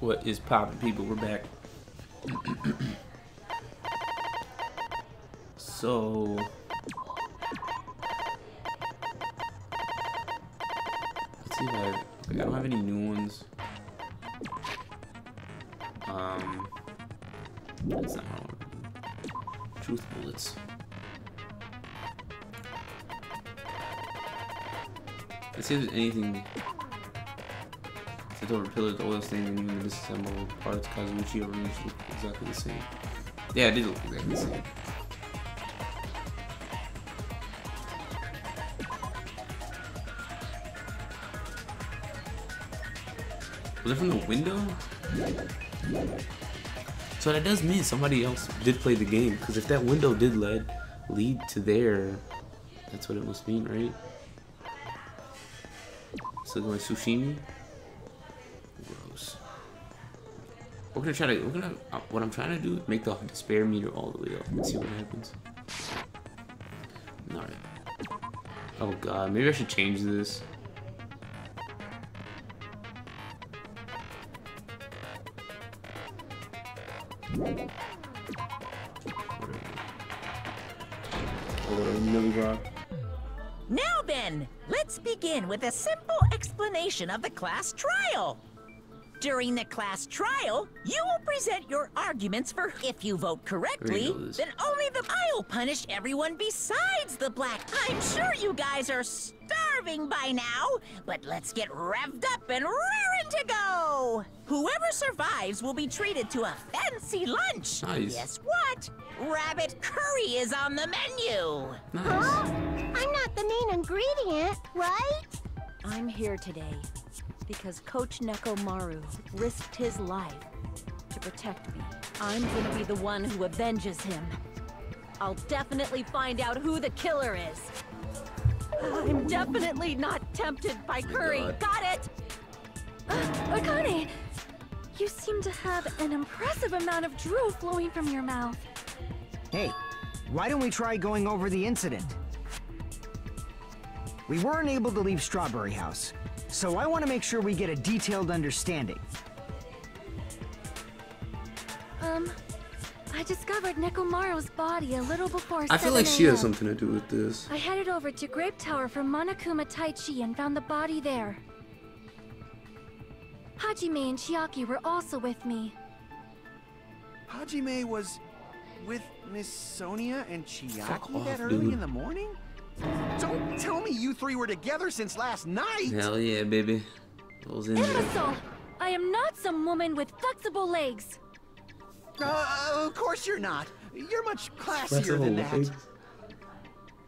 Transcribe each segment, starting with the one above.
What is poppin', people? We're back. So let's see if I don't have any new ones. That's not what I want to do. Truth bullets. Let's see if there's anything. It's over pillars, oil stains, and even the disassembled parts. Kazuichi arranged look exactly the same. Yeah, it did look exactly the same. Was it from the window? So that does mean somebody else did play the game, because if that window did lead to there, that's what it must mean, right? So going sushimi? Gross. What I'm trying to do is make the despair meter all the way up and see what happens. Alright. Oh god, maybe I should change this. Now then, let's begin with a simple explanation of the class trial. During the class trial, you will present your arguments for if you vote correctly, then only I'll punish everyone besides the black. I'm sure you guys are starving by now, but let's get revved up and raring to go. Whoever survives will be treated to a fancy lunch. Nice. Guess what? Rabbit curry is on the menu. Nice. Huh? I'm not the main ingredient, right? I'm here today because Coach Nekomaru risked his life to protect me. I'm gonna be the one who avenges him. I'll definitely find out who the killer is. I'm definitely not tempted by curry. Got it? Akane, you seem to have an impressive amount of drool flowing from your mouth. Hey, why don't we try going over the incident? We weren't able to leave Strawberry House, so I want to make sure we get a detailed understanding. I discovered Nekomaru's body a little before 7 I feel like she has something to do with this. I headed over to Grape Tower for Monokuma Taichi and found the body there. Hajime and Chiaki were also with me. Hajime was with Miss Sonia and Chiaki off, that early dude. in the morning? Don't tell me you three were together since last night! Hell yeah, baby. Those in there. Imbecile! I am not some woman with flexible legs. Of course you're not. You're much classier than that.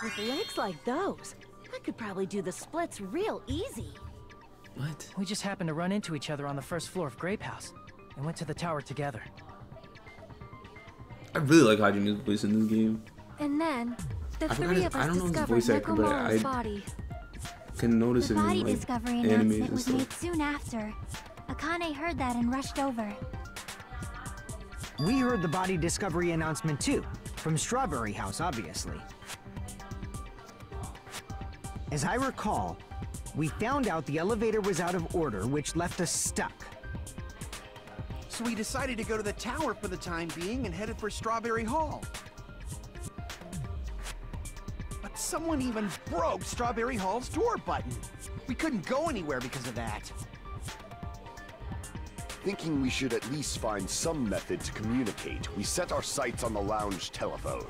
With legs like those, I could probably do the splits real easy. What? We just happened to run into each other on the first floor of Grape House and went to the tower together. I really like Hajime's voice in this game. And then, the I three of I us don't know his discovered voice actor, but Nekomaru's I body. can notice The him body in like discovery animes announcement and was stuff. made soon after. Akane heard that and rushed over. We heard the body discovery announcement too, from Strawberry House, obviously. As I recall, we found out the elevator was out of order, which left us stuck. So we decided to go to the tower for the time being and headed for Strawberry Hall. But someone even broke Strawberry Hall's door button. We couldn't go anywhere because of that. Thinking we should at least find some method to communicate, we set our sights on the lounge telephone.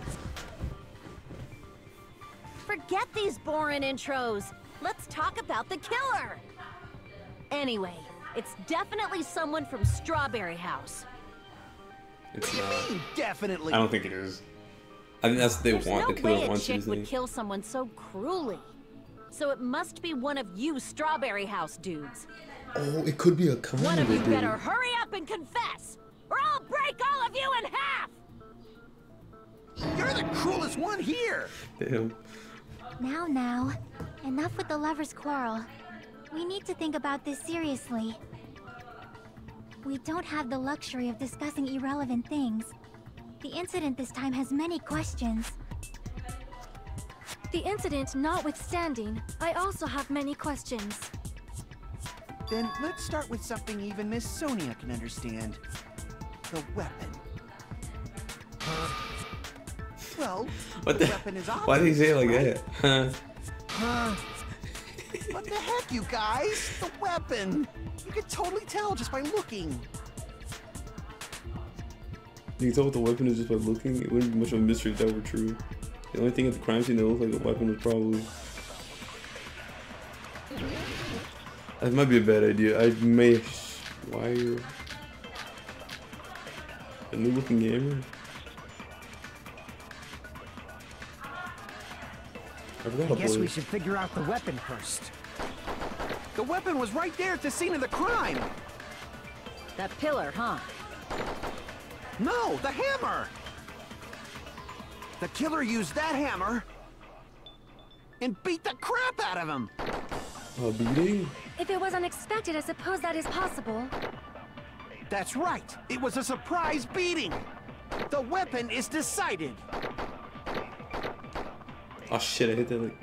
Forget these boring intros. Let's talk about the killer. Anyway, it's definitely someone from Strawberry House. It's What do you mean, definitely? I don't think it is. I think that's what they There's want. no The killer way a wants you chick to would think. kill someone so cruelly. So it must be one of you Strawberry House dudes. Oh, it could be a kind One of you dude. better hurry up and confess, or I'll break all of you in half! You're the cruelest one here! Damn. Now, enough with the lovers' quarrel. We need to think about this seriously. We don't have the luxury of discussing irrelevant things. The incident this time has many questions. The incident notwithstanding, I also have many questions. Then let's start with something even Miss Sonia can understand. The weapon. Well, What the the? weapon is obvious. Why did he say it like right? that? Huh? What the heck, you guys? The weapon! You can totally tell just by looking. You can tell what the weapon is just by looking. It wouldn't be much of a mystery if that were true. The only thing at the crime scene that looked like a weapon was probably... That might be a bad idea. I may wire a new looking hammer. I guess we should figure out the weapon first. The weapon was right there at the scene of the crime. That pillar, huh? No, the hammer! The killer used that hammer and beat the crap out of him. A beating? If it was unexpected, I suppose that is possible. That's right. It was a surprise beating. The weapon is decided. Oh shit, I hit that like...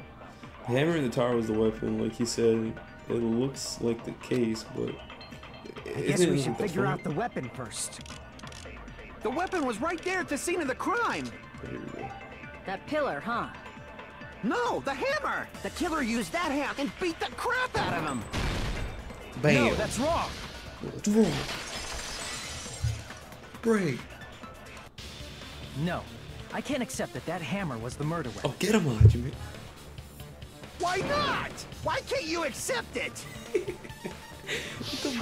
The hammer in the tower was the weapon, like he said. It looks like the case, but... I guess we should figure out the weapon first. The weapon was right there at the scene of the crime. Here we go. That pillar, huh? No, the hammer! The killer used that hammer and beat the crap out of him. Bam! No, that's wrong. What's wrong? Break. No, I can't accept that hammer was the murder weapon. Oh, get him on, Jimmy. Why not? Why can't you accept it?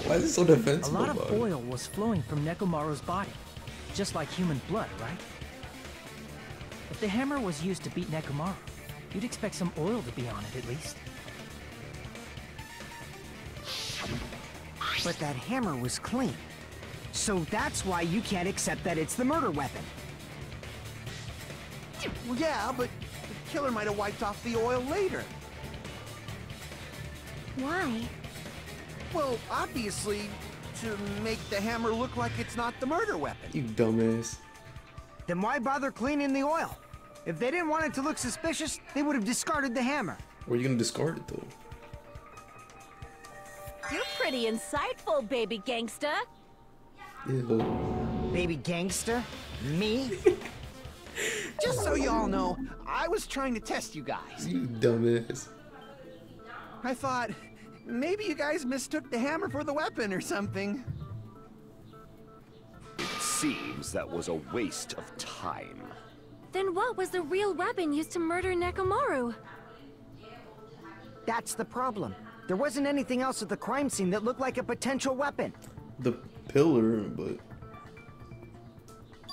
Why is it so defensive? A lot of oil was flowing from Nekomaru's body, just like human blood, right? If the hammer was used to beat Nekomaru, you'd expect some oil to be on it at least. But that hammer was clean. So that's why you can't accept that it's the murder weapon. Well, yeah, but the killer might have wiped off the oil later. Why? Well, obviously, to make the hammer look like it's not the murder weapon. You dumbass. Then why bother cleaning the oil? If they didn't want it to look suspicious, they would have discarded the hammer. Where are you gonna discard it though? You're pretty insightful, baby gangsta. Ew. Baby gangster? Me? Just so you all know, I was trying to test you guys. You dumbass. I thought, maybe you guys mistook the hammer for the weapon or something. It seems that was a waste of time. Then what was the real weapon used to murder Nekomaru? That's the problem. There wasn't anything else at the crime scene that looked like a potential weapon. The pillar, but...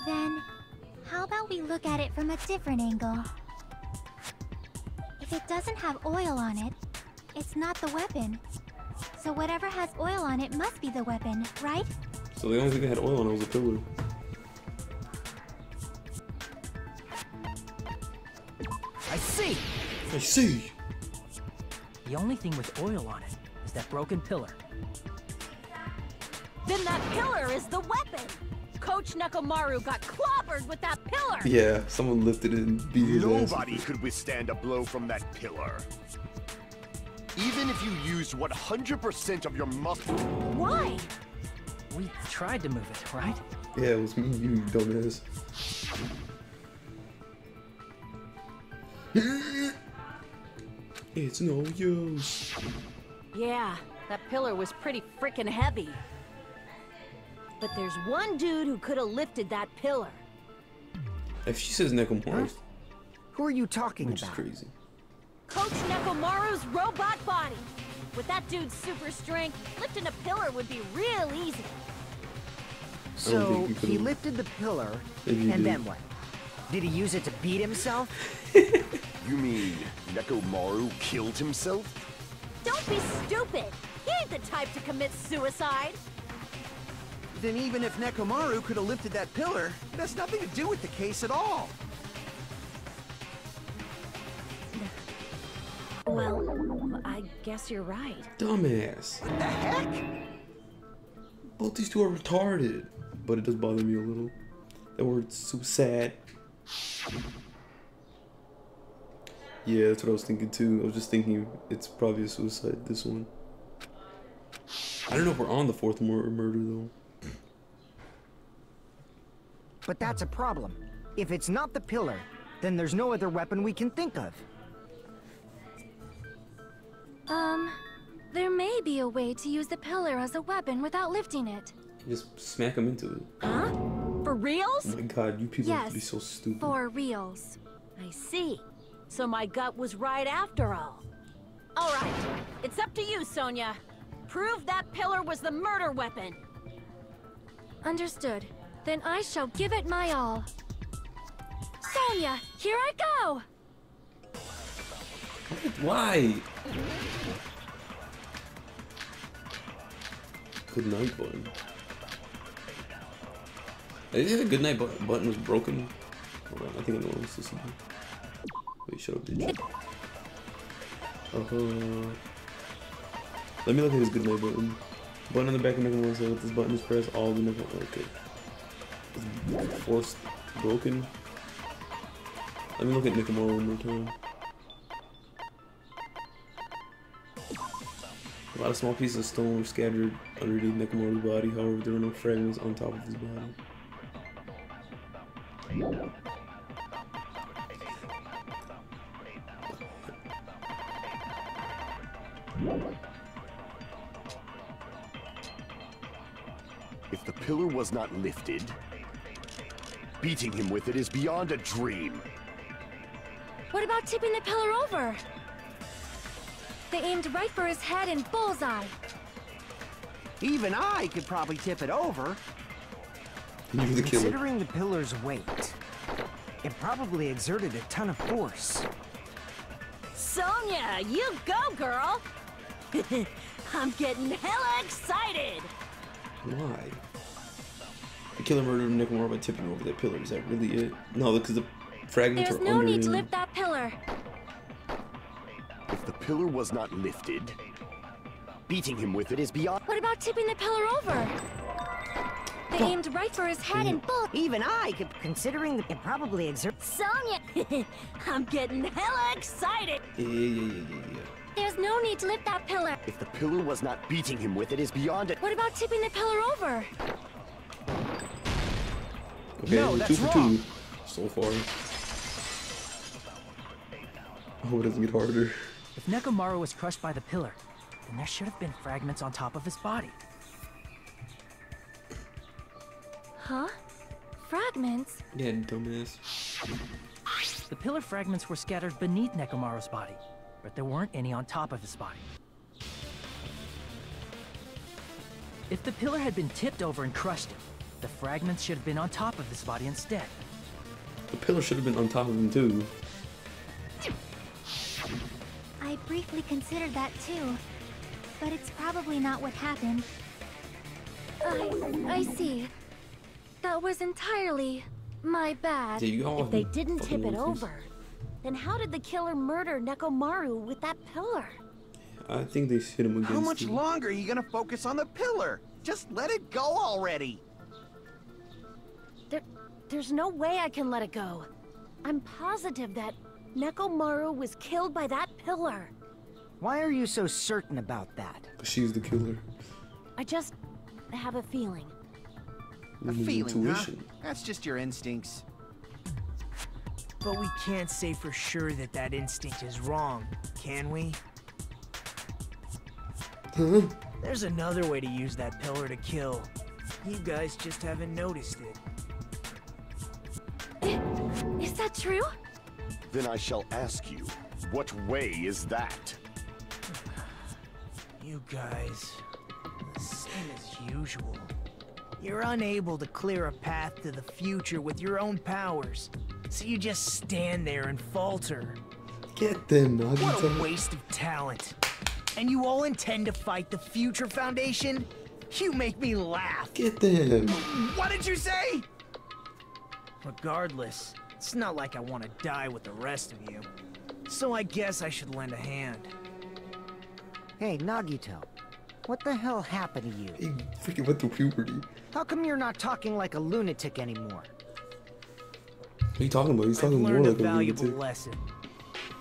Then, how about we look at it from a different angle? If it doesn't have oil on it, it's not the weapon. So whatever has oil on it must be the weapon, right? So the only thing that had oil on it was a pillar. I see! I see! The only thing with oil on it is that broken pillar. Then that pillar is the weapon! Coach Nekomaru got clobbered with that pillar! Yeah, someone lifted it and beat his ass. Nobody could withstand a blow from that pillar. Even if you used 100% of your muscle. Why? We tried to move it, right? Yeah, it was me, you dumbass. It's no use. Yeah, that pillar was pretty freaking heavy. But there's one dude who could have lifted that pillar. If she says Nekomaru, Who are you talking which is about? crazy. Coach Nekomaru's robot body. With that dude's super strength, lifting a pillar would be real easy. So, think he he could've- lifted the pillar, Maybe he and did. then what? Did he use it to beat himself? You mean Nekomaru killed himself? Don't be stupid! He ain't the type to commit suicide! Then even if Nekomaru could have lifted that pillar, it has nothing to do with the case at all. Well, I guess you're right. Dumbass. What the heck? Both these two are retarded. But it does bother me a little. That word's so sad. Yeah, that's what I was thinking too. I was just thinking it's probably a suicide, this one. I don't know if we're on the fourth murder though. But that's a problem. If it's not the pillar, then there's no other weapon we can think of. There may be a way to use the pillar as a weapon without lifting it. Just smack him into it. Huh? For reals? Oh my god, you people have Yes, to be so stupid. for reals. I see. So my gut was right after all. All right, it's up to you, Sonia. Prove that pillar was the murder weapon. Understood. Then I shall give it my all. Sonia, here I go! Why? Good night button. Did you say the good night button was broken? Hold on, I think I know what this is. Wait, shut up, bitch. Let me look at his good night button. Button on the back of Nekomaru says if this button is pressed, all the Nekomaru. Okay. It's forced broken. Let me look at Nekomaru one more time. A lot of small pieces of stone were scattered underneath Nekomaru's body, however, there were no fragments on top of his body. If the pillar was not lifted, beating him with it is beyond a dream. What about tipping the pillar over? They aimed right for his head and bullseye. Even I could probably tip it over. You're the killer. Considering the pillar's weight, it probably exerted a ton of force. Sonia, you go, girl! I'm getting hella excited! Why? The killer murdered Nekomaru by tipping over that pillar. Is that really it? No, because the fragments There's are no under need to him. lift that pillar. If the pillar was not lifted, beating him with it is beyond... What about tipping the pillar over? They aimed right for his head and bull. Even I could, considering it probably exert. Sonia! I'm getting hella excited! Yeah. There's no need to lift that pillar. If the pillar was not beating him with it is beyond it. What about tipping the pillar over? Okay, No, we're that's 2 for wrong. 2 so far. I hope it doesn't get harder. If Nekomaru was crushed by the pillar, then there should have been fragments on top of his body. Huh? Fragments? Yeah, dumbass. The pillar fragments were scattered beneath Nekomaru's body, but there weren't any on top of his body. If the pillar had been tipped over and crushed him, the fragments should have been on top of his body instead. The pillar should have been on top of him too. I briefly considered that too, but it's probably not what happened. I see. That was entirely my bad. Yeah, you all If they didn't fucking tip it monkeys. over, then how did the killer murder Nekomaru with that pillar? I think they hit him against How much the- longer are you gonna focus on the pillar? Just let it go already. There's no way I can let it go. I'm positive that Nekomaru was killed by that pillar. Why are you so certain about that? She's the killer. I just have a feeling. A Woman's feeling, huh? intuition. That's just your instincts. But we can't say for sure that that instinct is wrong, can we? There's another way to use that pillar to kill. You guys just haven't noticed it. Is that true? Then I shall ask you, what way is that? You guys, same as usual. You're unable to clear a path to the future with your own powers, so you just stand there and falter. Get them, What a Nagito. waste of talent. And you all intend to fight the Future Foundation? You make me laugh. Get them. What did you say? Regardless, it's not like I want to die with the rest of you. So I guess I should lend a hand. Hey, Nagito, what the hell happened to you? He freaking went through puberty. How come you're not talking like a lunatic anymore? What are you talking about? He's I've talking more learned a like a valuable lunatic. lesson.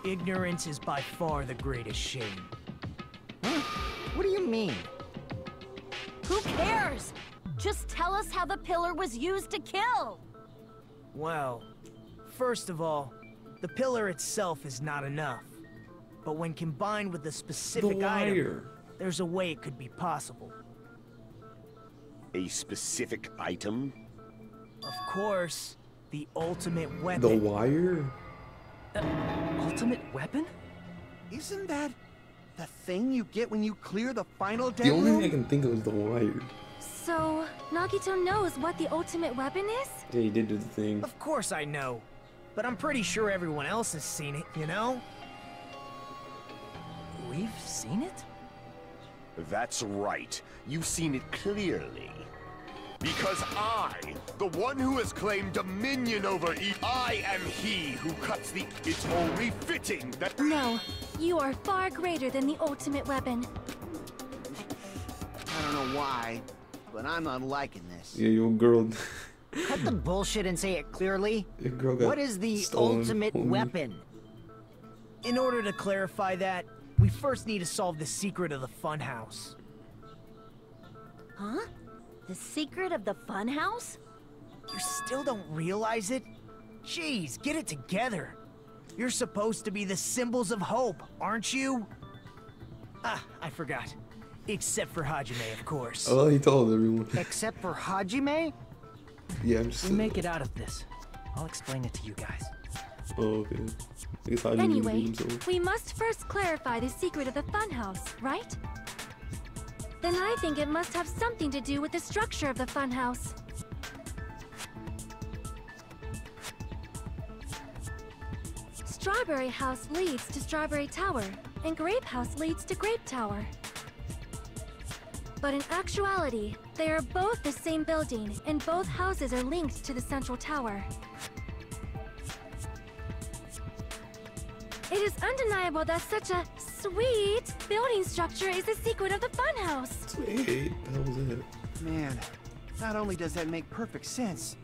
Ignorance is by far the greatest shame. Huh? What do you mean? Who cares? Just tell us how the pillar was used to kill. Well, first of all, the pillar itself is not enough. But when combined with the specific item, there's a way it could be possible. A specific item? Of course, the ultimate weapon. The wire? Ultimate weapon? Isn't that the thing you get when you clear the final dead The only room? thing I can think of is the wire. So, Nagito knows what the ultimate weapon is? Yeah, he did do the thing. Of course I know. But I'm pretty sure everyone else has seen it, you know? We've seen it? That's right. You've seen it clearly. Because I, the one who has claimed dominion over I am he who cuts the... It's only fitting that... No, you are far greater than the ultimate weapon. I don't know why, but I'm not liking this. Yeah, your girl. Cut the bullshit and say it clearly. Your girl got What is the stolen, ultimate homie. weapon? In order to clarify that, we first need to solve the secret of the funhouse. Huh? The secret of the funhouse? You still don't realize it? Jeez, get it together. You're supposed to be the symbols of hope, aren't you? Ah, I forgot. Except for Hajime, of course. Oh, he told everyone. Except for Hajime? Yeah, I'm just. We make it out of this. I'll explain it to you guys. Oh, okay. I guess Hajime Anyway, didn't beat himself. we must first clarify the secret of the funhouse, right? Then I think it must have something to do with the structure of the funhouse. Strawberry House leads to Strawberry Tower, and Grape House leads to Grape Tower. But in actuality, they are both the same building, and both houses are linked to the central tower. It is undeniable that such a sweet building structure is the secret of the funhouse. Wait, the hell was that? Man, not only does that make perfect sense,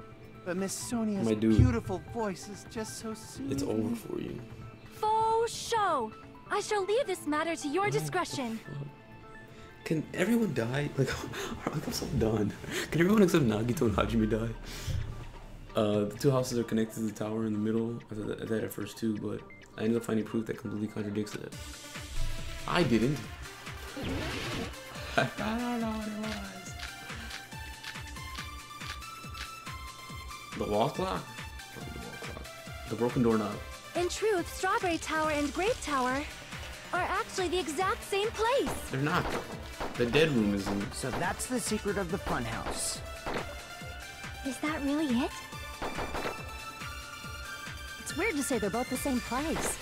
but Miss Sonia's My dude. beautiful voice is just so soothing. It's over for you. Faux show! I shall leave this matter to your discretion. Can everyone die? Like, I'm so done. Can everyone except Nagito and Hajime die? The two houses are connected to the tower in the middle. I thought that at first too, but I ended up finding proof that completely contradicts it. I didn't. I don't know what it was. The wall clock? Not the wall clock. The broken doorknob. In truth, Strawberry Tower and Grape Tower are actually the exact same place. They're not. The dead room is in. So that's the secret of the funhouse. Is that really it? It's weird to say they're both the same place.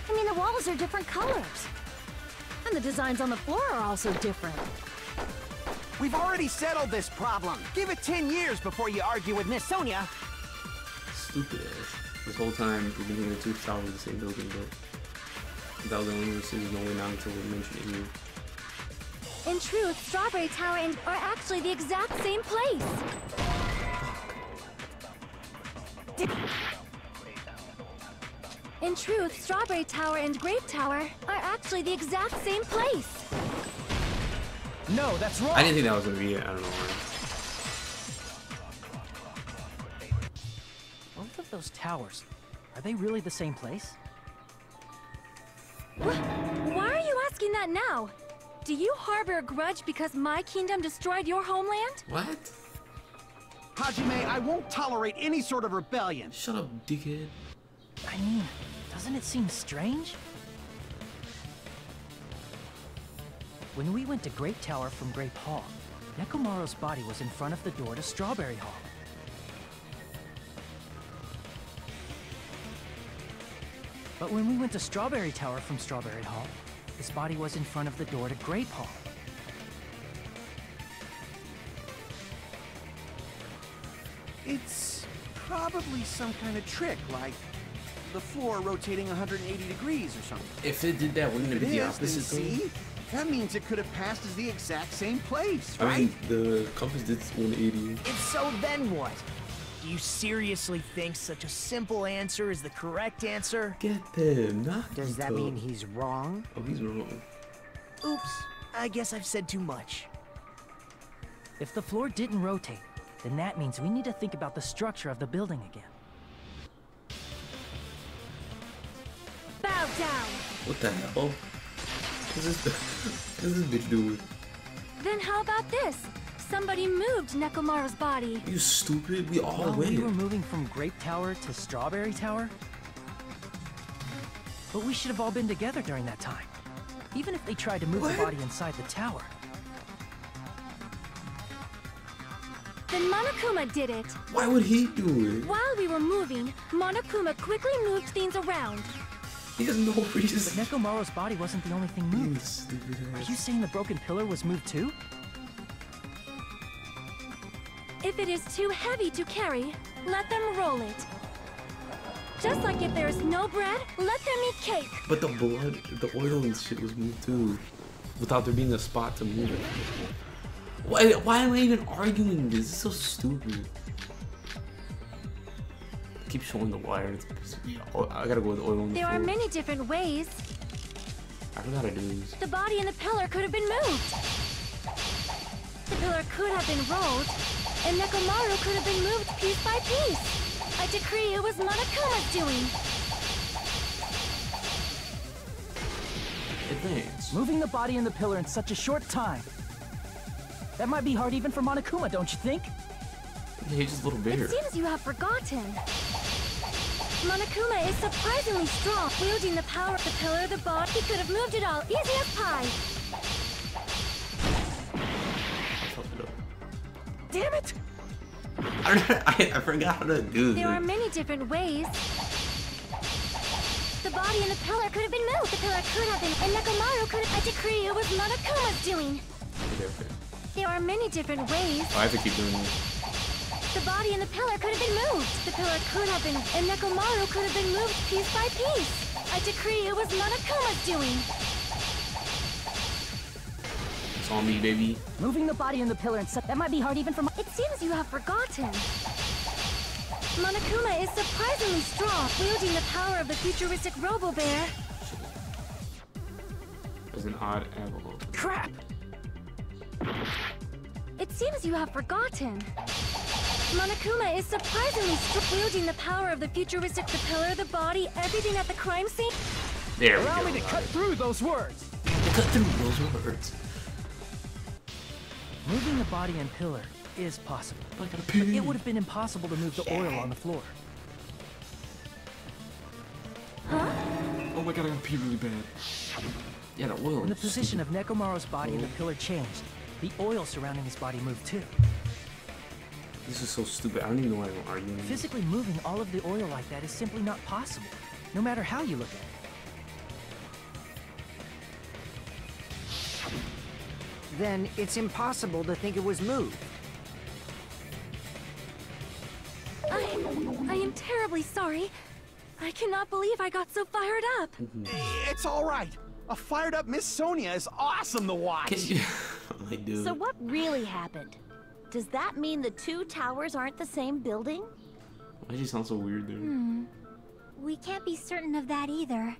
I mean, the walls are different colors. And the designs on the floor are also different. We've already settled this problem. Give it 10 years before you argue with Miss Sonia. Stupid ass. This whole time we've been thinking the two towers of the same building, but that was the only decision all the way now until we mentioned it here. In truth, Strawberry Tower and are actually the exact same place. In truth, Strawberry Tower and Grape Tower are actually the exact same place. No, that's wrong. I didn't think that was gonna be it. I don't know why. Both of those towers, are they really the same place? Why are you asking that now? Do you harbor a grudge because my kingdom destroyed your homeland? What? Hajime, I won't tolerate any sort of rebellion. Shut up, dickhead. I mean, doesn't it seem strange? When we went to Grape Tower from Grape Hall, Nekomaru's body was in front of the door to Strawberry Hall. But when we went to Strawberry Tower from Strawberry Hall, his body was in front of the door to Grape Hall. It's probably some kind of trick, like the floor rotating 180 degrees or something. If it did that, wouldn't it be the Then opposite though? see? That means it could have passed as the exact same place, I right? mean, the compass did 180. If so, then what? Do you seriously think such a simple answer is the correct answer? Get them, not Does that mean he's wrong? Oh, he's wrong. Oops, I guess I've said too much. If the floor didn't rotate, then that means we need to think about the structure of the building again. Bow down! What the hell? What's this bitch doing? Then how about this? Somebody moved Nekomaru's body. You stupid? We all Well, went. we were moving from Grape Tower to Strawberry Tower. But we should have all been together during that time. Even if they tried to move the body inside the tower. Then Monokuma did it. Why would he do it? While we were moving, Monokuma quickly moved things around. He has no But reason. Nekomaru's body wasn't the only thing You moved. stupid Are ass. you saying the broken pillar was moved too? If it is too heavy to carry, let them roll it. Just like if there is no bread, let them eat cake. But the blood, the oil and shit was moved too, without there being a spot to move it. Why am I even arguing this? This is so stupid. Keep showing the wire. Oh, I gotta go with oil on the There floor. are many different ways. I don't know how to do this. The body and the pillar could have been moved. The pillar could have been rolled, and Nekomaru could have been moved piece by piece. I decree it was Monokuma's doing. Advance. Moving the body and the pillar in such a short time. That might be hard even for Monokuma, don't you think? Yeah, he's just a little bigger. It seems you have forgotten. Monokuma is surprisingly strong, wielding the power of the pillar, the body. He could have moved it all, easy as pie. Damn it! I forgot how to do There are this. many different ways. The body and the pillar could have been moved. The pillar could have been, and Nekomaru could have. I decree it was Monokuma's doing. Okay. There are many different ways. Oh, I have to keep doing this. The body and the pillar could have been moved. The pillar could have been, and Nekomaru could have been moved piece by piece. I decree it was Monokuma's doing. It's on me, baby. Moving the body and the pillar in such... That might be hard even for... It seems you have forgotten. Monokuma is surprisingly strong, wielding the power of the futuristic Robo-Bear. There's an odd angle. Crap! It seems you have forgotten. Monokuma is surprisingly strong, wielding the power of the futuristic, the pillar, the body, everything at the crime scene. There we Allow go. me to cut through those words! Cut through those words. Moving the body and pillar is possible. I gotta But pee. it would have been impossible to move the oil on the floor. Oh my god, I gotta pee really bad. Yeah, the oil. When the position of Nekomaru's body and the pillar changed, the oil surrounding his body moved too. This is so stupid. I don't even know why I'm arguing. Physically moving all of the oil like that is simply not possible, no matter how you look at it. Then it's impossible to think it was moved. I am terribly sorry. I cannot believe I got so fired up. It's all right. A fired up Miss Sonia is awesome to watch. Can you... I do. So what really happened? Does that mean the two towers aren't the same building? Why does she sound so weird there? We can't be certain of that either.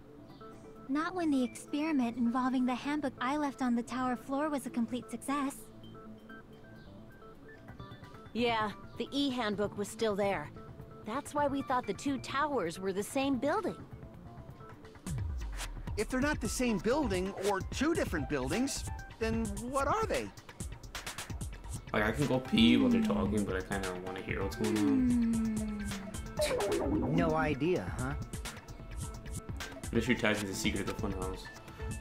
Not when the experiment involving the handbook I left on the tower floor was a complete success. Yeah, the E-handbook was still there. That's why we thought the two towers were the same building. If they're not the same building or two different buildings, then what are they? Like, I can go pee while they're talking, but I kind of want to hear what's going on. No idea, huh? Mystery ties into the secret of the funhouse,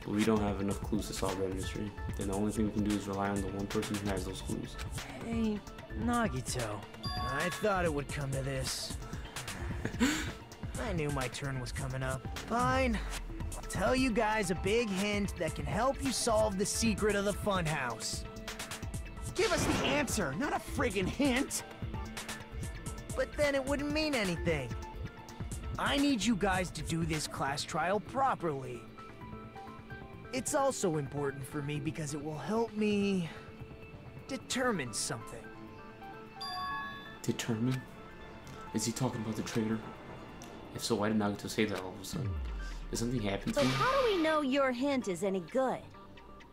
but we don't have enough clues to solve that mystery. Then the only thing we can do is rely on the one person who has those clues. Hey, Nagito. I thought it would come to this. I knew my turn was coming up. Fine. I'll tell you guys a big hint that can help you solve the secret of the funhouse. Give us the answer, not a friggin' hint. But then it wouldn't mean anything. I need you guys to do this class trial properly. It's also important for me because it will help me determine something. Determine? Is he talking about the traitor? If so, why did Nagito say that all of a sudden? Did something happen to So him? how do we know your hint is any good?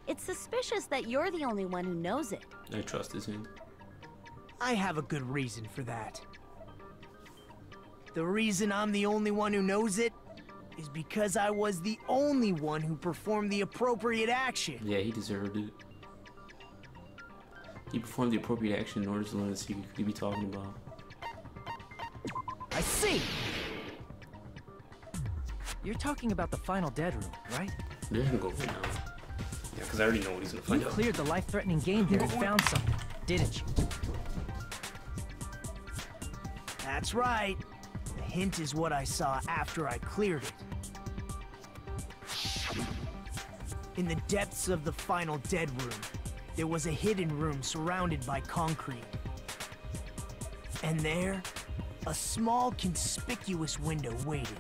It's suspicious that you're the only one who knows it. I trust his hint. I have a good reason for that. The reason I'm the only one who knows it is because I was the only one who performed the appropriate action. Yeah, he deserved it. He performed the appropriate action in order to learn the secret he be talking about. I see! You're talking about the final dead room, right? They're gonna go right now. Yeah, because I already know what he's gonna find You out. cleared the life-threatening game there and found something, didn't you? That's right. The hint is what I saw after I cleared it. In the depths of the final dead room, there was a hidden room surrounded by concrete. And there, a small conspicuous window waited,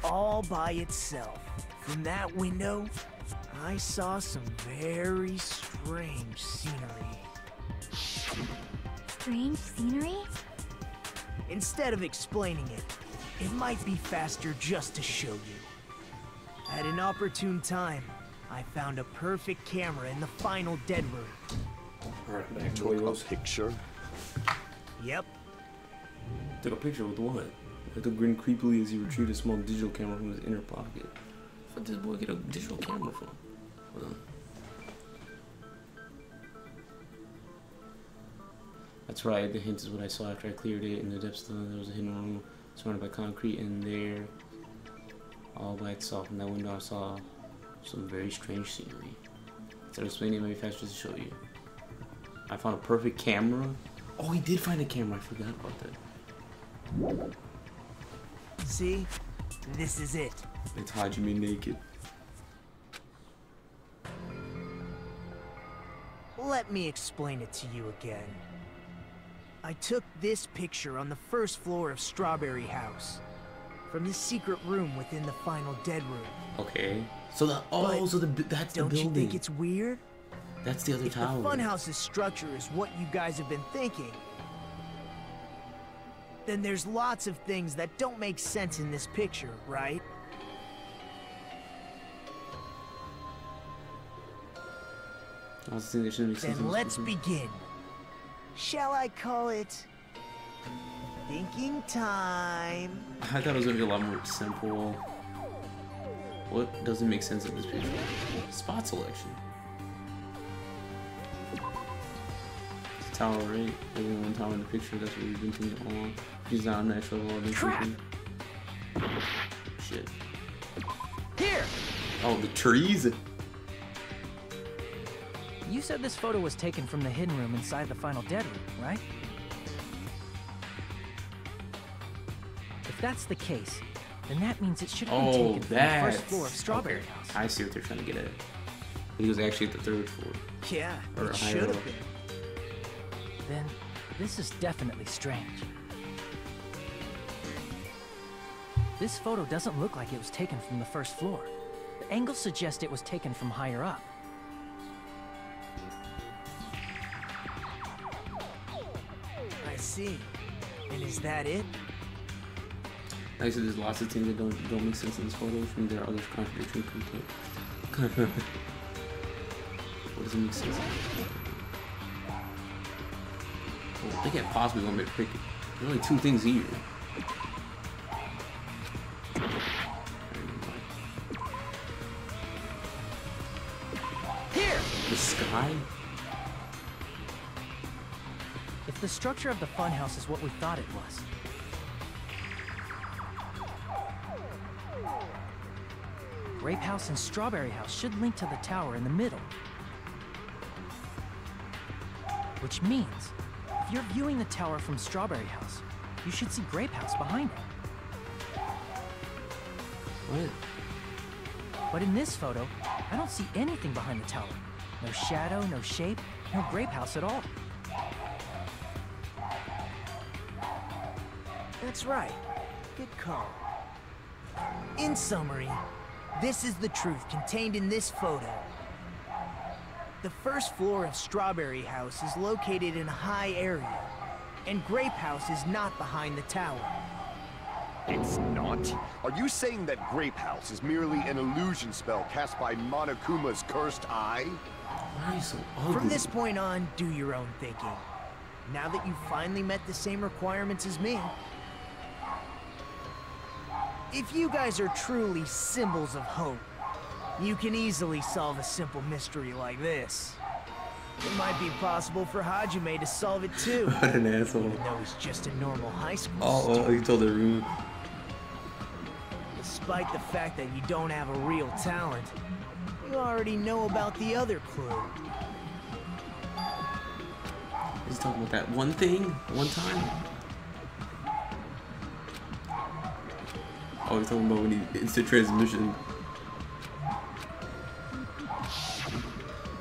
all by itself. From that window, I saw some very strange scenery. Strange scenery? Instead of explaining it, it might be faster just to show you. At an opportune time, I found a perfect camera in the final dead room. Alright, back to Took a Oils. picture? Yep, Took a picture with what? Had to grin creepily as he retrieved a small digital camera from his inner pocket. Where did this boy get a digital camera from? Hold on. That's right, the hint is what I saw after I cleared it. In the depths of there was a hidden room surrounded by concrete, and there, all by itself, in that window I saw some very strange scenery. Instead of explaining it, maybe faster to show you. I found a perfect camera. Oh, he did find a camera. I forgot about that. see? This is it. It's Hajime naked. Let me explain it to you again. I took this picture on the first floor of Strawberry House, from the secret room within the final dead room. Okay. So the that's the Don't building. you think it's weird? That's the other If the tower. funhouse's structure is what you guys have been thinking, then there's lots of things that don't make sense in this picture, right? I was thinking it shouldn't make sense. Then let's begin. Shall I call it thinking time? I thought it was gonna be a lot more simple. What doesn't make sense in this picture? Spot selection. It's a tower, right? There's only one tower in the picture. That's what we've been thinking all along. He's not natural. Crap! Shit. Here! Oh, the trees. You said this photo was taken from the hidden room inside the final dead room, right? If that's the case, then that means it should have been taken from the first floor of Strawberry okay. House. I see what they're trying to get at. He was actually at the third floor. Yeah, Or it higher should up. have been. Then this is definitely strange. This photo doesn't look like it was taken from the first floor. The angles suggest it was taken from higher up. I see. And is that it? Like I said, there's lots of things that don't make sense in this photo, which means there are other contradictory content. What doesn't make sense? Well, they can't possibly want me to pick it. There's only two things here. Here! The sky? If the structure of the funhouse is what we thought it was, Grape House and Strawberry House should link to the tower in the middle. Which means, if you're viewing the tower from Strawberry House, you should see Grape House behind it. What? But in this photo, I don't see anything behind the tower. No shadow, no shape, no Grape House at all. That's right. Good call. In summary, this is the truth contained in this photo. The first floor of Strawberry House is located in a high area, and Grape House is not behind the tower. It's not? Are you saying that Grape House is merely an illusion spell cast by Monokuma's cursed eye? Why are you so ugly? From this point on, do your own thinking. Now that you've finally met the same requirements as me. If you guys are truly symbols of hope, you can easily solve a simple mystery like this. It might be possible for Hajime to solve it too. What an asshole. Even though he's just a normal high school Oh, student. you told the room. Despite the fact that you don't have a real talent, you already know about the other clue. He's talking about that one thing, one time. Oh, he's talking about when he instant transmission.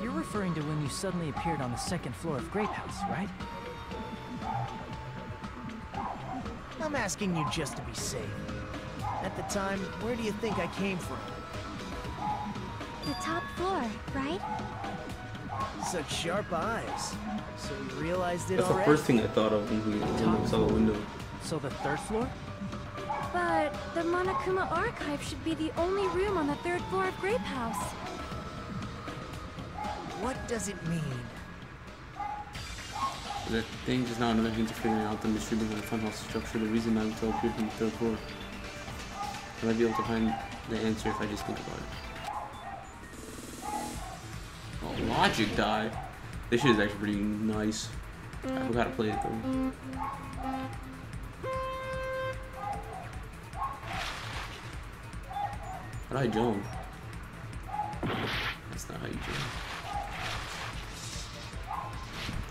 You're referring to when you suddenly appeared on the second floor of Grape House, right? I'm asking you just to be safe. At the time, where do you think I came from? The top floor, right? Such sharp eyes. So you realized it That's the already? first thing I thought of when we saw the window. So the third floor? But the Monokuma Archive should be the only room on the third floor of Grape House. What does it mean? That thing just now another hint to figuring out the mystery behind the funhouse structure, the reason Naruto appeared from the third floor. I might be able to find the answer if I just think about it. Oh, logic die. This shit is actually pretty nice. I forgot to play it though. How do I jump? That's not how you jump.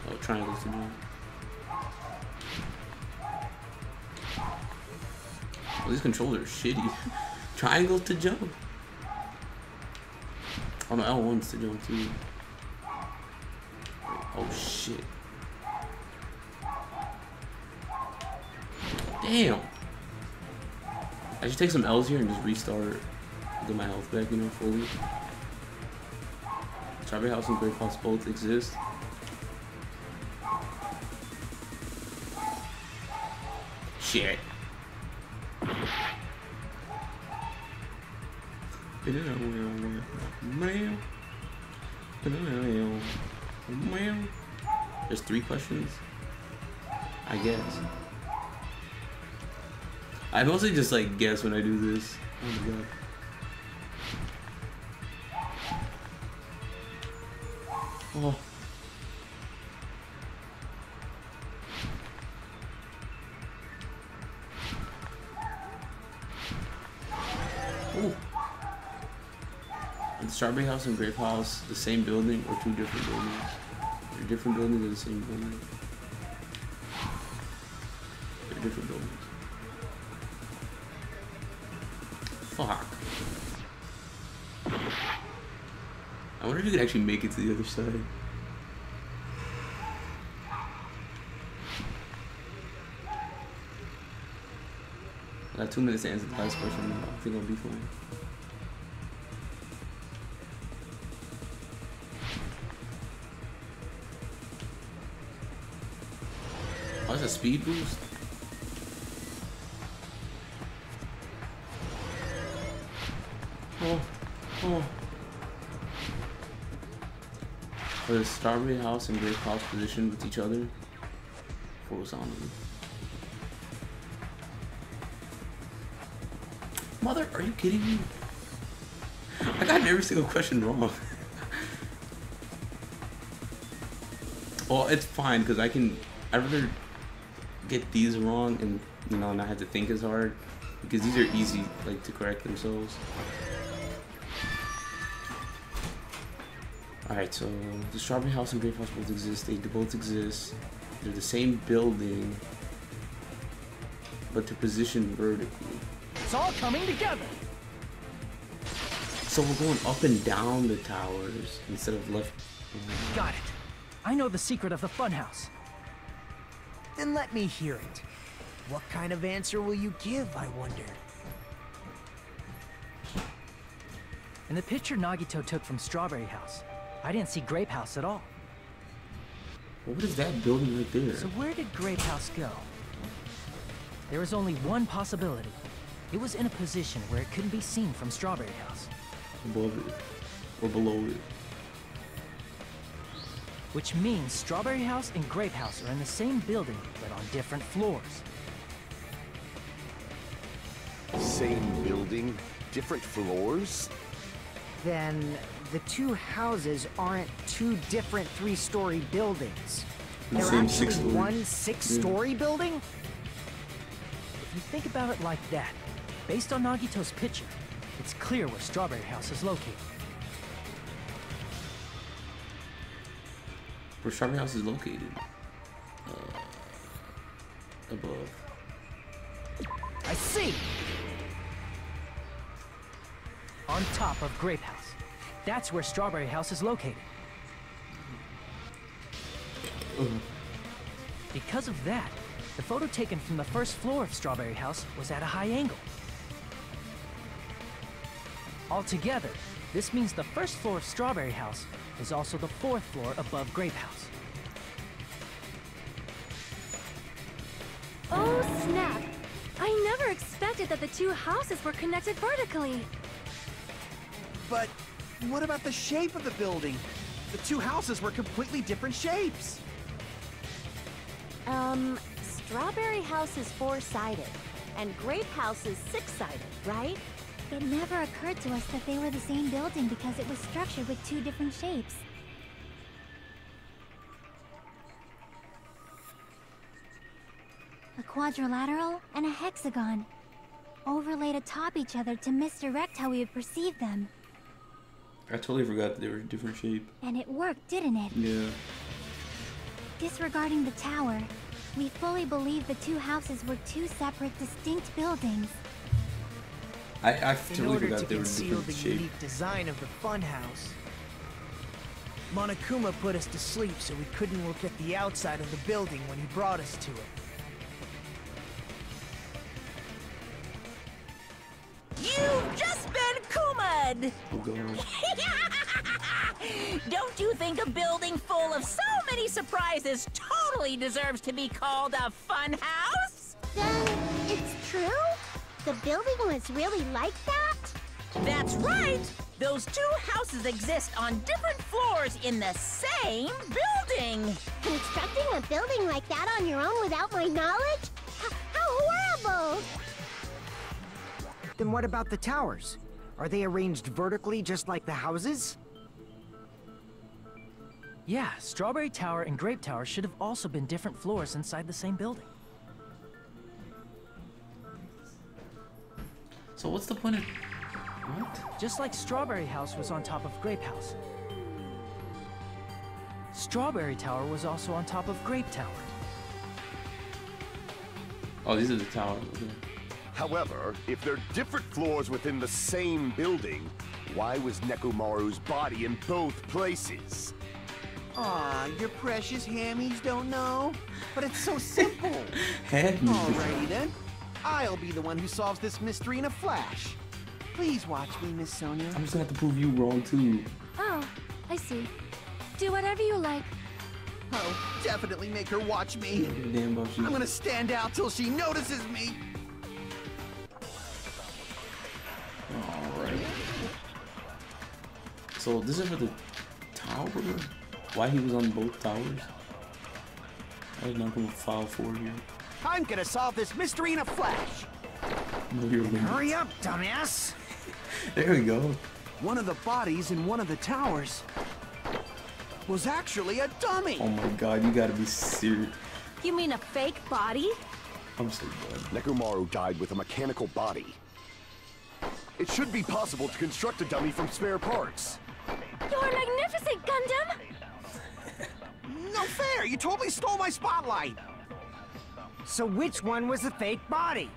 Oh, triangles to jump. Oh, these controllers are shitty. Triangles to jump. Oh no, L1's to jump too. Oh shit. Damn. I should take some L's here and just restart. Get my health back, you know, fully. Strawberry House and Grape House both exist. Shit. There's 3 questions, I guess. I mostly just like guess when I do this. Oh my god. Oh. Ooh. The Strawberry House and Grape House, the same building or 2 different buildings? They're different buildings or the same building? They're different buildings. Fuck. I wonder if you could actually make it to the other side. I got 2 minutes to answer the last question. I think I'll be fine. Oh, that's a speed boost? Oh, oh. Are the Strawberry House and Grape House positioned with each other? Horizontally. Mother, are you kidding me? I got every single question wrong. Well, it's fine because I'd rather get these wrong and, you know, not have to think as hard because these are easy, like, to correct themselves. Alright, so the Strawberry House and Grape House both exist. They both exist. They're the same building, but they're positioned vertically. It's all coming together. So we're going up and down the towers instead of left. Got it. I know the secret of the funhouse. Then let me hear it. What kind of answer will you give, I wonder? In the picture Nagito took from Strawberry House, I didn't see Grape House at all. What is that building right there? So where did Grape House go? There is only one possibility. It was in a position where it couldn't be seen from Strawberry House. Above it. Or below it. which means Strawberry House and Grape House are in the same building, but on different floors. Same building, different floors? Then the two houses aren't two different three-story buildings. The They're same actually six-story. one six-story building? If you think about it like that, based on Nagito's picture, it's clear where Strawberry House is located. Where Strawberry House is located? Above. I see! On top of Grape House. That's where Strawberry House is located. Because of that, the photo taken from the first floor of Strawberry House was at a high angle. Altogether, this means the first floor of Strawberry House is also the fourth floor above Grape House. Oh, snap! I never expected that the two houses were connected vertically. But what about the shape of the building? The two houses were completely different shapes. Strawberry House is four-sided, and Grape House is six-sided, right? It never occurred to us that they were the same building because it was structured with two different shapes. A quadrilateral and a hexagon, overlaid atop each other to misdirect how we would perceive them. I totally forgot that they were a different shape. And it worked, didn't it? Yeah. Disregarding the tower, we fully believe the two houses were two separate, distinct buildings. I In totally order to forgot they were conceal the different shape. unique design of the funhouse, Monokuma put us to sleep so we couldn't look at the outside of the building when he brought us to it. You've just been Kuma'd! Oh god. Don't you think a building full of so many surprises totally deserves to be called a fun house? Then it's true? The building was really like that? That's right! Those two houses exist on different floors in the same building! Constructing a building like that on your own without my knowledge? How horrible! Then what about the towers? Are they arranged vertically just like the houses? Yeah, Strawberry Tower and Grape Tower should have also been different floors inside the same building. So what's the point of... What? Just like Strawberry House was on top of Grape House. Strawberry Tower was also on top of Grape Tower. Oh, these are the towers. Okay. However, if they're different floors within the same building, why was Nekomaru's body in both places? Aw, your precious hammies don't know? But it's so simple. Alrighty then. I'll be the one who solves this mystery in a flash. Please watch me, Miss Sonia. I'm just gonna have to prove you wrong too. Oh, I see. Do whatever you like. Oh, definitely make her watch me. Give a damn about you. I'm gonna stand out till she notices me. Alright. So this is for the tower? Why he was on both towers? I was not gonna file 4 here. I'm gonna solve this mystery in a flash. No, you're gonna... Hurry up, dumbass! There we go. One of the bodies in one of the towers was actually a dummy. Oh my god, you gotta be serious. You mean a fake body? I'm so done. Nekomaru died with a mechanical body. It should be possible to construct a dummy from spare parts. You're magnificent, Gundam! No fair! You totally stole my spotlight! So which one was the fake body?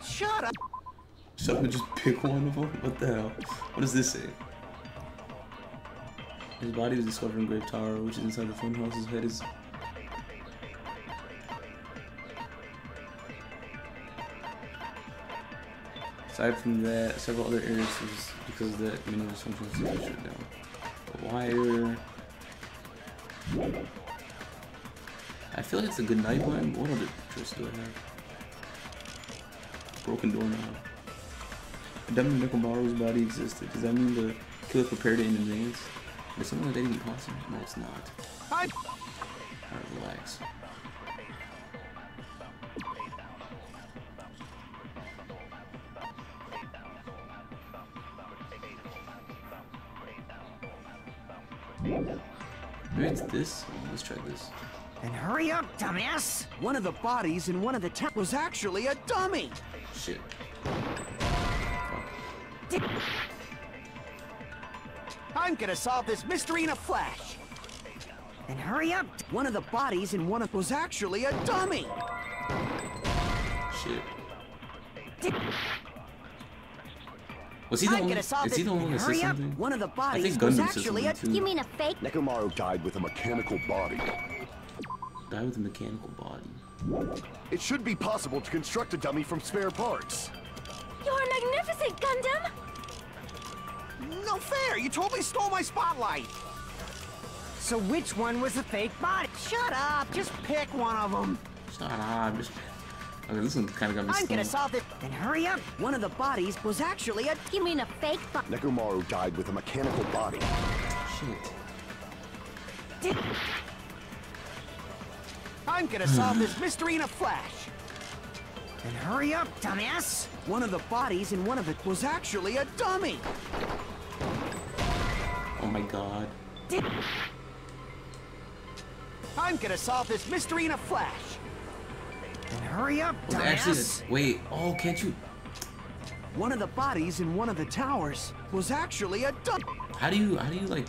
Shut up! Shut up and just pick one of them? What the hell? What does this say? His body was discovered in Grape Tower, which is inside the funhouse. His head is... Aside from that, several other areas was because of that many of his functions were shut down. The wire... I feel like it's a good night plan. What other tricks do I have? Broken doorknob. A dummy Nekomaru's body existed. Does that mean the killer prepared it in advance? Is someone a dating possum? No, it's not. Hi. Alright, relax. Maybe it's this? Let's try this. And hurry up, dumbass! One of the bodies in one of the was actually a dummy! Shit. I'm gonna solve this mystery in a flash! And hurry up! One of the bodies in one of was actually a dummy! Shit. Was he the one? Is he the one that said something? One of the bodies I think was Gundam said actually something too. You mean a fake? Nekomaru died with a mechanical body. Guy with a mechanical body. It should be possible to construct a dummy from spare parts. You're magnificent, Gundam! No fair! You totally stole my spotlight! So which one was the fake body? Shut up! Just pick one of them! Shut up. Okay, this one kind of got me I'm gonna stumped. solve it. And hurry up! One of the bodies was actually a. You mean a fake Nekomaru died with a mechanical body. Shit. I'm gonna solve this mystery in a flash. And hurry up, dumbass! One of the bodies in one of it was actually a dummy. Oh my god. I'm gonna solve this mystery in a flash. And hurry up, Was it dumbass! actually wait, oh, can't you? One of the bodies in one of the towers was actually a dummy. How do you like?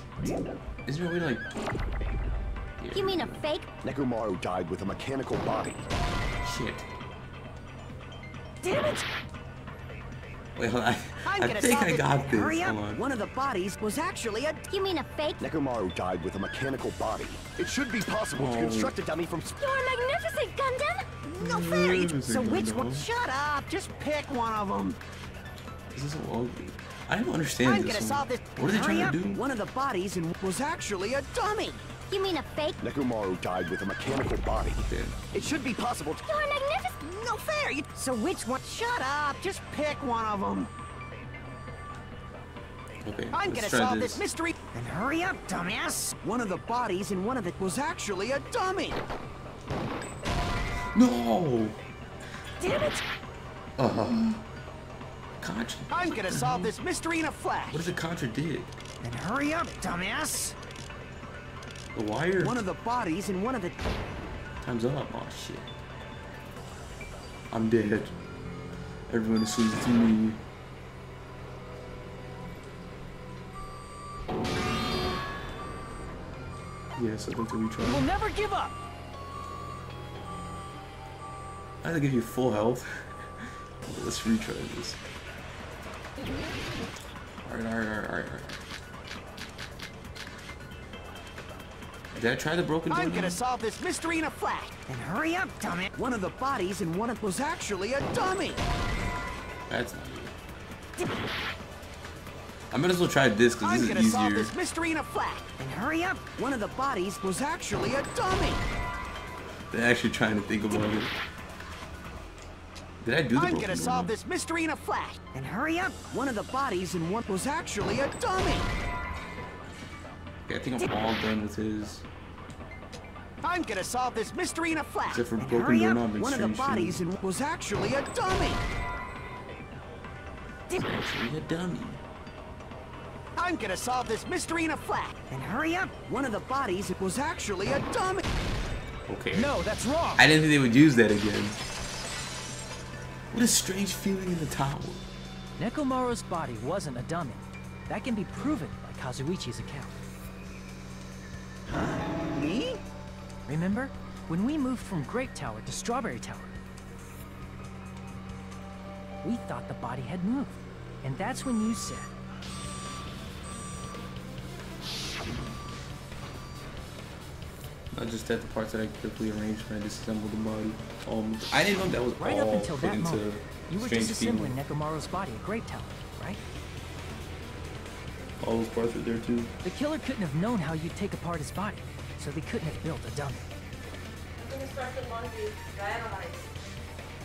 Is there a way to like? You mean a fake? Nekomaru died with a mechanical body. Shit. Damn it! Wait, hold on. I'm I gonna think solve I it. got this. Hurry up! Hold on. One of the bodies was actually a. You mean a fake? Nekomaru died with a mechanical body. It should be possible to construct a dummy from You're magnificent, Gundam! No fair! Magnificent, So which Gundam. one? Shut up! Just pick one of them. This is so ugly. I don't understand I'm this gonna one. solve this. What are they Hurry trying up. to do? One of the bodies in was actually a dummy. You mean a fake? Nekomaru died with a mechanical body. Okay. It should be possible to You're magnificent! No fair! So which one? Shut up! Just pick one of them. Okay. I'm let's gonna try solve this mystery. And hurry up, dumbass! One of the bodies in one of it was actually a dummy. No. Damn it! Contra. I'm gonna solve this mystery in a flash. What does it contradict? And hurry up, dumbass! The wire. One of the bodies in one of the. Time's up. Oh shit. I'm dead. Everyone is losing to me. Yes, I'd like to retry. We'll never give up! I had to give you full health. Let's retry this. Alright. Did I try the broken door? I'm gonna solve this mystery in a flash. And hurry up, dumbass! One of the bodies in one of was actually a dummy. That's not you. I might as well try this because I'm this gonna is solve easier. this mystery in a flash. And hurry up! One of the bodies was actually a dummy. They're actually trying to think about it. Did I do the I'm broken gonna door? solve this mystery in a flash. And hurry up! One of the bodies in one was actually a dummy. Okay, I think I'm all done with his. I'm gonna solve this mystery in a flash. Except for And broken hurry up! doorknob and One of the strange bodies shoes. in was actually a dummy. Actually a dummy. I'm gonna solve this mystery in a flash. And hurry up! One of the bodies was actually a dummy. Okay. No, that's wrong! I didn't think they would use that again. What a strange feeling in the tower. Nekomaru's body wasn't a dummy. That can be proven by Kazuichi's account. Me? Remember? When we moved from Grape Tower to Strawberry Tower, we thought the body had moved. And that's when you said, Not just that, the parts that I carefully arranged when I disassembled the body. I didn't know that was right all up until put that into moment, you were strange disassembling feeling. Nekomaru's body at Grape Tower, right? All those parts are there too. The killer couldn't have known how you'd take apart his body, so they couldn't have built a dummy.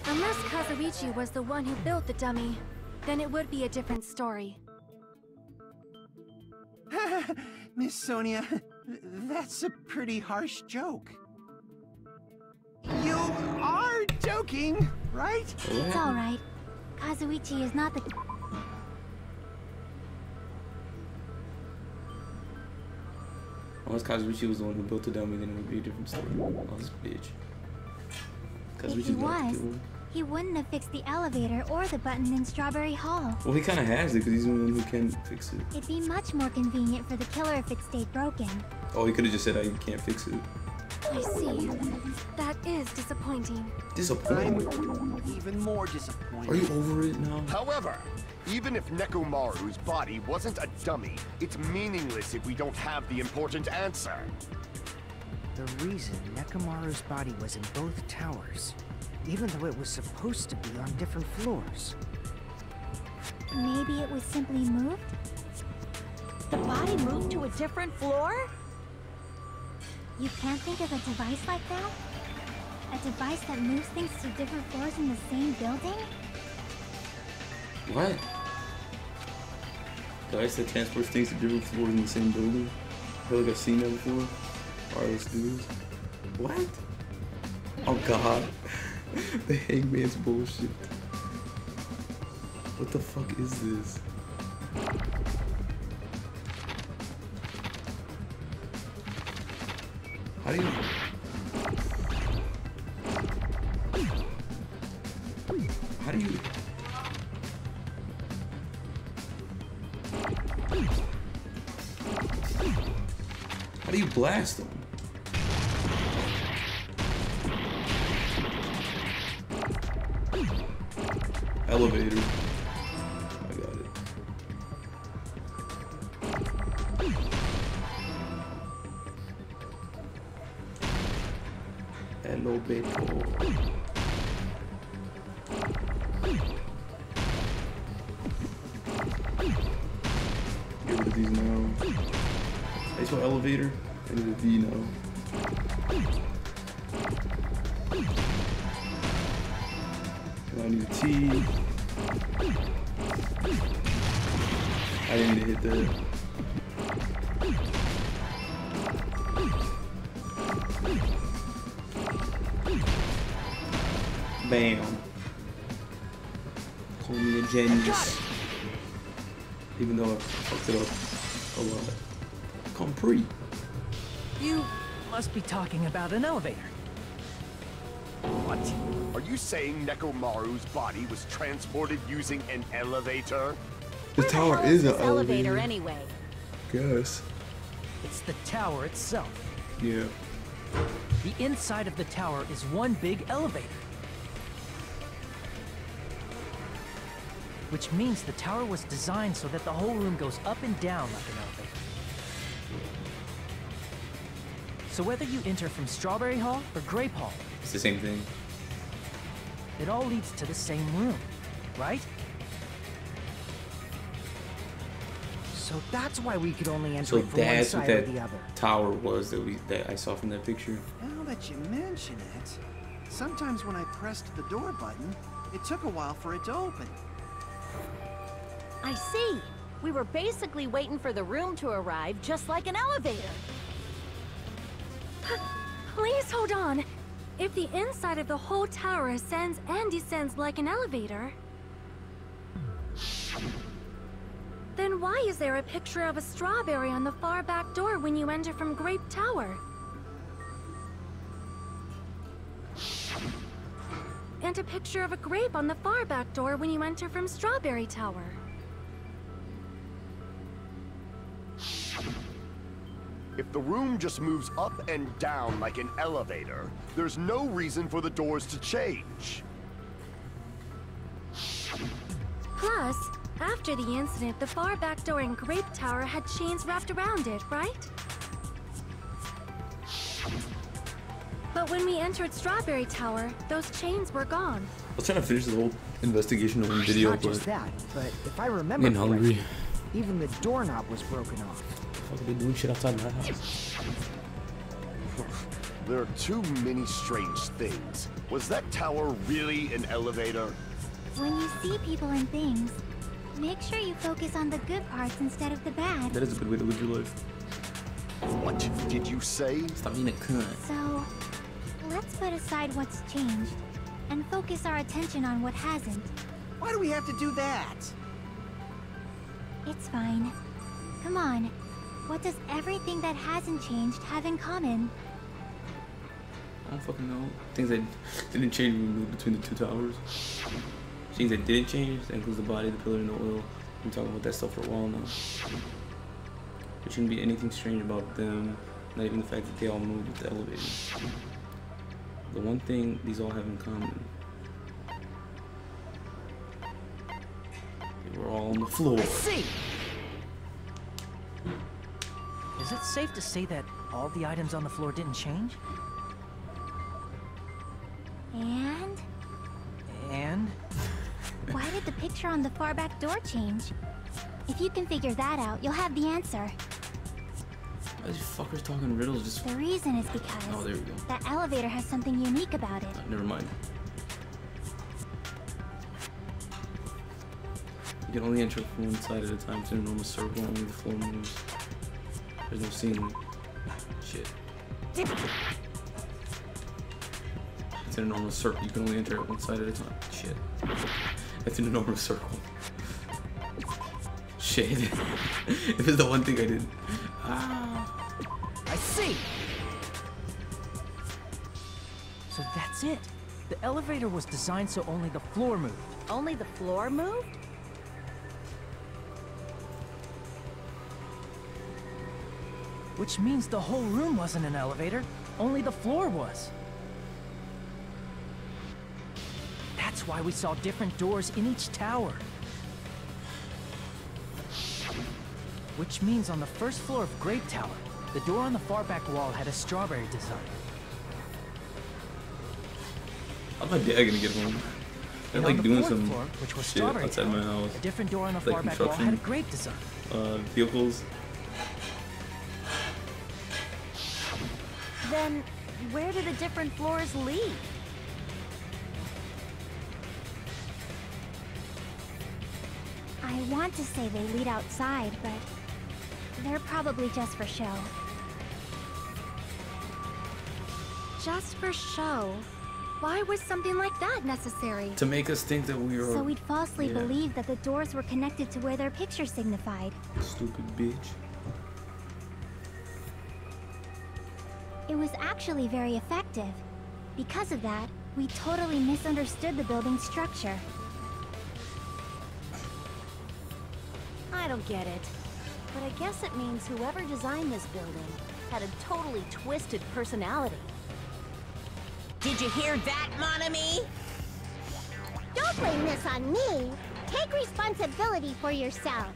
Unless Kazuichi was the one who built the dummy, then it would be a different story. Miss Sonia, that's a pretty harsh joke. You are joking, right? It's alright. Kazuichi is not the... Unless Kazuichi was the one who built the dummy, then it would be a different story. Oh, this bitch. If he was, he wouldn't have fixed the elevator or the button in Strawberry Hall. Well, he kind of has it because he's the one who can fix it. It'd be much more convenient for the killer if it stayed broken. Oh, he could have just said, I can't fix it. I see. That is disappointing. Disappointing? I'm even more disappointed. Are you over it now? However, even if Nekomaru's body wasn't a dummy, it's meaningless if we don't have the important answer. The reason Nekomaru's body was in both towers, even though it was supposed to be on different floors. Maybe it was simply moved? The body moved to a different floor? You can't think of a device like that? A device that moves things to different floors in the same building? What? Device that transports things to different floors in the same building? I feel like I've seen that before. Alright, let's do this. What? Oh god. The Hangman's bullshit. What the fuck is this? How do you... How do you... How do you blast them? Elevator. I got it. Elevator. Get rid of these now. I saw elevator. I need a V now. I need a T. I didn't need to hit that. Bam. Call me a genius. Even though I fucked it up a lot. Compris. You must be talking about an elevator. What? Are you saying Nekomaru's body was transported using an elevator? The tower is an elevator anyway. Guess. It's the tower itself. Yeah. The inside of the tower is one big elevator. Which means the tower was designed so that the whole room goes up and down like an elevator. So whether you enter from Strawberry Hall or Grape Hall, It's the same thing. it all leads to the same room, right? So that's why we could only enter So it from one that's what side or that the other. tower was that I saw from that picture. Now that you mention it, sometimes when I pressed the door button, it took a while for it to open. I see. We were basically waiting for the room to arrive, just like an elevator. Please hold on. If the inside of the whole tower ascends and descends like an elevator, then why is there a picture of a strawberry on the far back door when you enter from Grape Tower? And a picture of a grape on the far back door when you enter from Strawberry Tower. If the room just moves up and down like an elevator, there's no reason for the doors to change. Plus, after the incident, the far back door in Grape Tower had chains wrapped around it, right? But when we entered Strawberry Tower, those chains were gone. I was trying to finish the whole investigation of the video, Not but just that, but if I I'm remember getting correctly, hungry. even the doorknob was broken off. I've been doing shit outside my house. There are too many strange things. Was that tower really an elevator? When you see people and things, make sure you focus on the good parts instead of the bad. That is a good way to live your life. What did you say? Stop being a cunt. So, let's put aside what's changed and focus our attention on what hasn't. Why do we have to do that? It's fine. Come on. What does everything that hasn't changed have in common? I don't fucking know. Things that didn't change when we moved between the two towers. Things that didn't change, that includes the body, the pillar, and the oil. We've been talking about that stuff for a while now. There shouldn't be anything strange about them, not even the fact that they all moved with the elevator. The one thing these all have in common, they were all on the floor. See. Is it safe to say that all the items on the floor didn't change? And? And? Why did the picture on the far back door change? If you can figure that out, you'll have the answer. Why are these fuckers talking riddles? Just The reason is because oh, there we go. that elevator has something unique about it. Never mind. You can only enter from one side at a time. It's an enormous circle. Only the floor moves. There's no ceiling. Shit. It's an enormous circle. You can only enter it one side at a time. Shit. It's an enormous circle. Shit. It was the one thing I did. Ah. I see. So that's it. The elevator was designed so only the floor moved. Only the floor moved? Which means the whole room wasn't an elevator, only the floor was. That's why we saw different doors in each tower. Which means on the first floor of Grape Tower, the door on the far back wall had a strawberry design. How's my dad gonna get home? They're like doing some floor, which was shit strawberry outside tower, my house. a different door on the Like far back wall had a construction. grape design. Vehicles. Then, where do the different floors lead? I want to say they lead outside, but they're probably just for show. Just for show? Why was something like that necessary? To make us think that we were. So we'd falsely yeah. believe that the doors were connected to where their picture signified. Stupid bitch. It was actually very effective. Because of that, we totally misunderstood the building's structure. I don't get it. But I guess it means whoever designed this building had a totally twisted personality. Did you hear that, mon ami? Don't blame this on me. Take responsibility for yourself.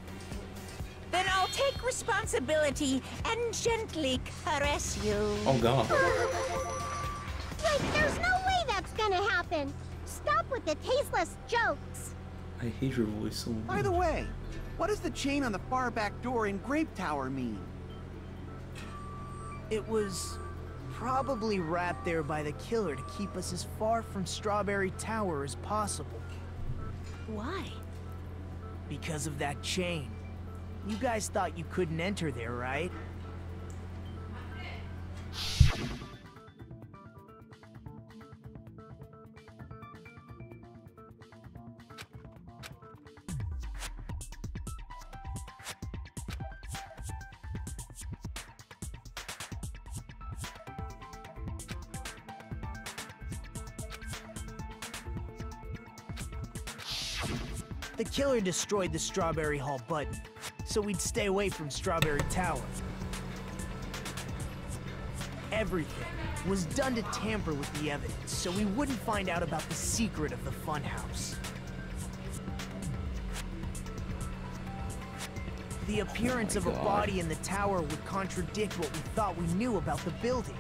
Then I'll take responsibility and gently caress you. Oh god. Like, there's no way that's gonna happen. Stop with the tasteless jokes. I hate your voice so much. By the way, what does the chain on the far back door in Grape Tower mean? It was probably wrapped there by the killer to keep us as far from Strawberry Tower as possible. Why? Because of that chain. You guys thought you couldn't enter there, right? The killer destroyed the Strawberry Hall button, so we'd stay away from Strawberry Tower. Everything was done to tamper with the evidence, so we wouldn't find out about the secret of the funhouse. The appearance of a body in the tower would contradict what we thought we knew about the building.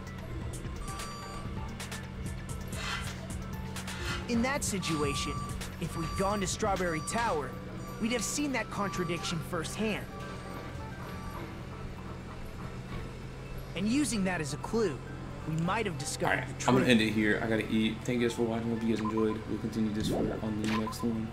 In that situation, if we'd gone to Strawberry Tower, we'd have seen that contradiction firsthand. And using that as a clue, we might have discovered the truth. I'm gonna end it here. I gotta eat. Thank you guys for watching. Hope you guys enjoyed. We'll continue this on the next one.